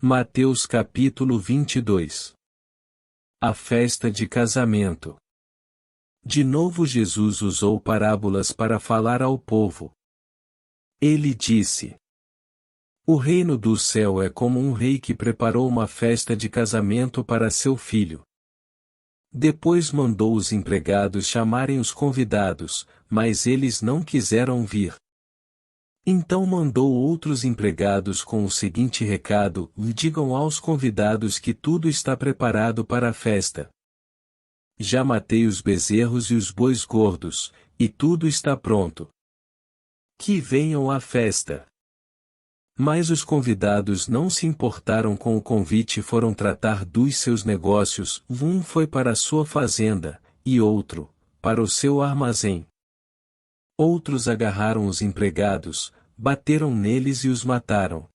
Mateus capítulo 22. A festa de casamento. De novo Jesus usou parábolas para falar ao povo. Ele disse: O reino do céu é como um rei que preparou uma festa de casamento para seu filho. Depois mandou os empregados chamarem os convidados, mas eles não quiseram vir. Então mandou outros empregados com o seguinte recado: digam aos convidados que tudo está preparado para a festa. Já matei os bezerros e os bois gordos, e tudo está pronto. Que venham à festa. Mas os convidados não se importaram com o convite e foram tratar dos seus negócios. Um foi para a sua fazenda, e outro, para o seu armazém. Outros agarraram os empregados, bateram neles e os mataram.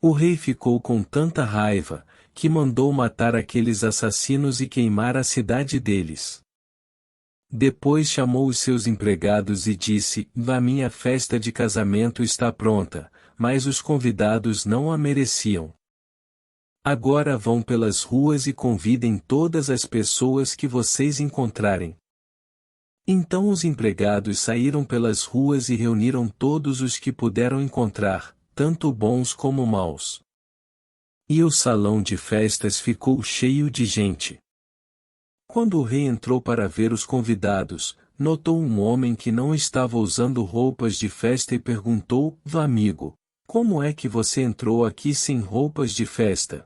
O rei ficou com tanta raiva, que mandou matar aqueles assassinos e queimar a cidade deles. Depois chamou os seus empregados e disse: A minha festa de casamento está pronta, mas os convidados não a mereciam. Agora vão pelas ruas e convidem todas as pessoas que vocês encontrarem. Então os empregados saíram pelas ruas e reuniram todos os que puderam encontrar, tanto bons como maus. E o salão de festas ficou cheio de gente. Quando o rei entrou para ver os convidados, notou um homem que não estava usando roupas de festa e perguntou: Amigo, como é que você entrou aqui sem roupas de festa?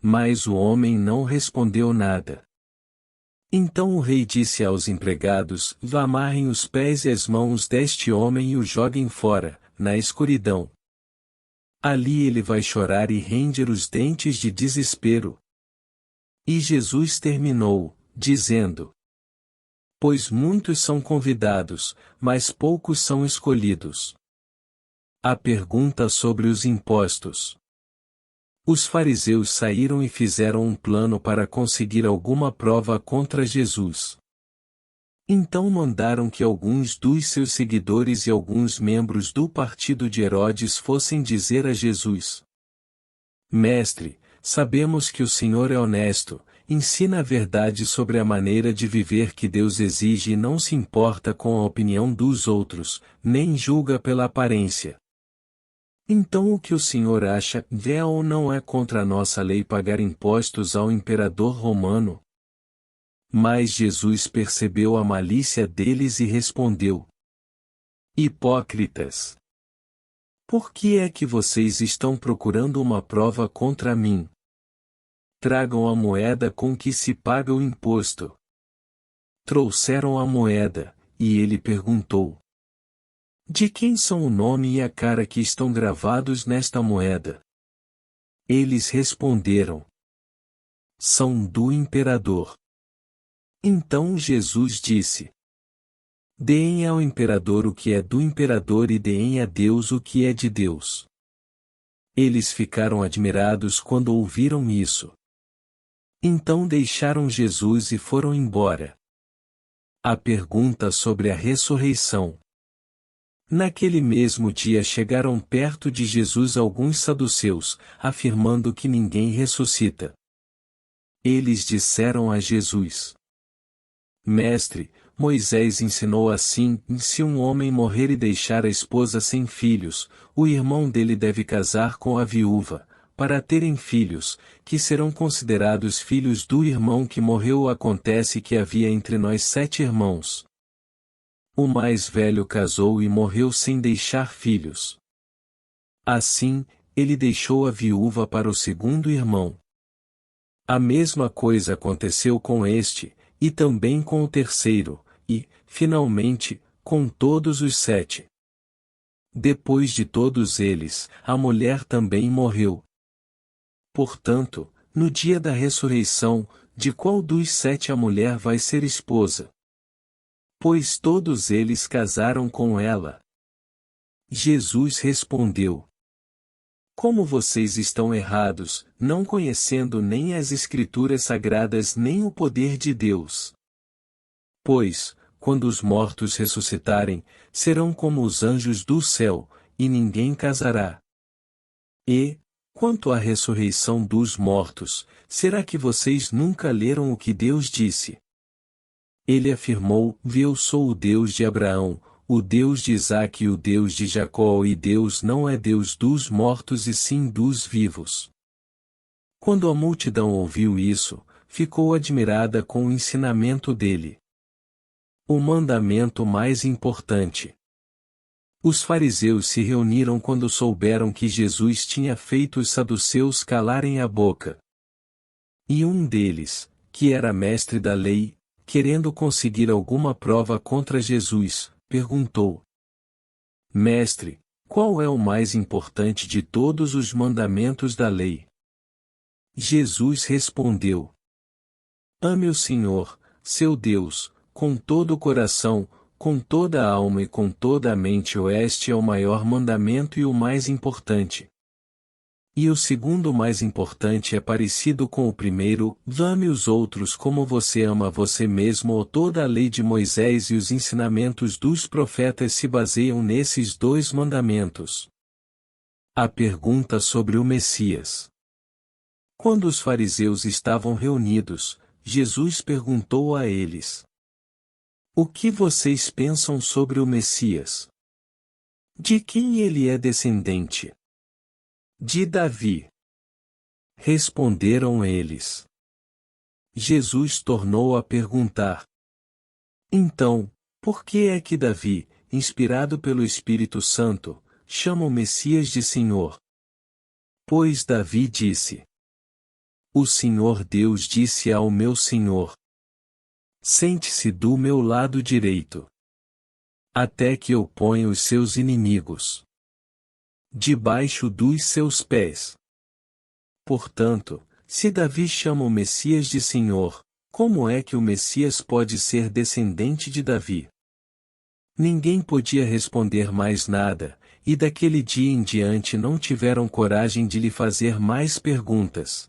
Mas o homem não respondeu nada. Então o rei disse aos empregados: Amarrem os pés e as mãos deste homem e o joguem fora, na escuridão. Ali ele vai chorar e ranger os dentes de desespero. E Jesus terminou, dizendo: Pois muitos são convidados, mas poucos são escolhidos. A pergunta sobre os impostos. Os fariseus saíram e fizeram um plano para conseguir alguma prova contra Jesus. Então mandaram que alguns dos seus seguidores e alguns membros do partido de Herodes fossem dizer a Jesus: Mestre, sabemos que o Senhor é honesto, ensina a verdade sobre a maneira de viver que Deus exige e não se importa com a opinião dos outros, nem julga pela aparência. Então o que o Senhor acha? É ou não é contra a nossa lei pagar impostos ao imperador romano? Mas Jesus percebeu a malícia deles e respondeu: Hipócritas! Por que é que vocês estão procurando uma prova contra mim? Tragam a moeda com que se paga o imposto. Trouxeram a moeda, e ele perguntou: De quem são o nome e a cara que estão gravados nesta moeda? Eles responderam: São do imperador. Então Jesus disse: Deem ao imperador o que é do imperador e deem a Deus o que é de Deus. Eles ficaram admirados quando ouviram isso. Então deixaram Jesus e foram embora. A pergunta sobre a ressurreição. Naquele mesmo dia chegaram perto de Jesus alguns saduceus, afirmando que ninguém ressuscita. Eles disseram a Jesus: Mestre, Moisés ensinou assim: se um homem morrer e deixar a esposa sem filhos, o irmão dele deve casar com a viúva, para terem filhos, que serão considerados filhos do irmão que morreu. Acontece que havia entre nós 7 irmãos. O mais velho casou e morreu sem deixar filhos. Assim, ele deixou a viúva para o segundo irmão. A mesma coisa aconteceu com este, e também com o terceiro, e, finalmente, com todos os 7. Depois de todos eles, a mulher também morreu. Portanto, no dia da ressurreição, de qual dos 7 a mulher vai ser esposa? Pois todos eles casaram com ela. Jesus respondeu: Como vocês estão errados, não conhecendo nem as Escrituras Sagradas nem o poder de Deus. Pois, quando os mortos ressuscitarem, serão como os anjos do céu, e ninguém casará. E, Quanto à ressurreição dos mortos, será que vocês nunca leram o que Deus disse? Ele afirmou: Eu sou o Deus de Abraão, o Deus de Isaque e o Deus de Jacó, e Deus não é Deus dos mortos e sim dos vivos. Quando a multidão ouviu isso, ficou admirada com o ensinamento dele. O mandamento mais importante. Os fariseus se reuniram quando souberam que Jesus tinha feito os saduceus calarem a boca. E um deles, que era mestre da lei, querendo conseguir alguma prova contra Jesus, perguntou: Mestre, qual é o mais importante de todos os mandamentos da lei? Jesus respondeu: Ame o Senhor, seu Deus, com todo o coração, com toda a alma e com toda a mente. Este é o maior mandamento e o mais importante. E o segundo mais importante é parecido com o primeiro: ame os outros como você ama você mesmo. Toda a lei de Moisés e os ensinamentos dos profetas se baseiam nesses dois mandamentos. A pergunta sobre o Messias. Quando os fariseus estavam reunidos, Jesus perguntou a eles: O que vocês pensam sobre o Messias? De quem ele é descendente? De Davi. Responderam eles. Jesus tornou a perguntar: Então, por que é que Davi, inspirado pelo Espírito Santo, chama o Messias de Senhor? Pois Davi disse: O Senhor Deus disse ao meu Senhor: Sente-se do meu lado direito, até que eu ponha os seus inimigos debaixo dos seus pés. Portanto, se Davi chama o Messias de Senhor, como é que o Messias pode ser descendente de Davi? Ninguém podia responder mais nada, e daquele dia em diante não tiveram coragem de lhe fazer mais perguntas.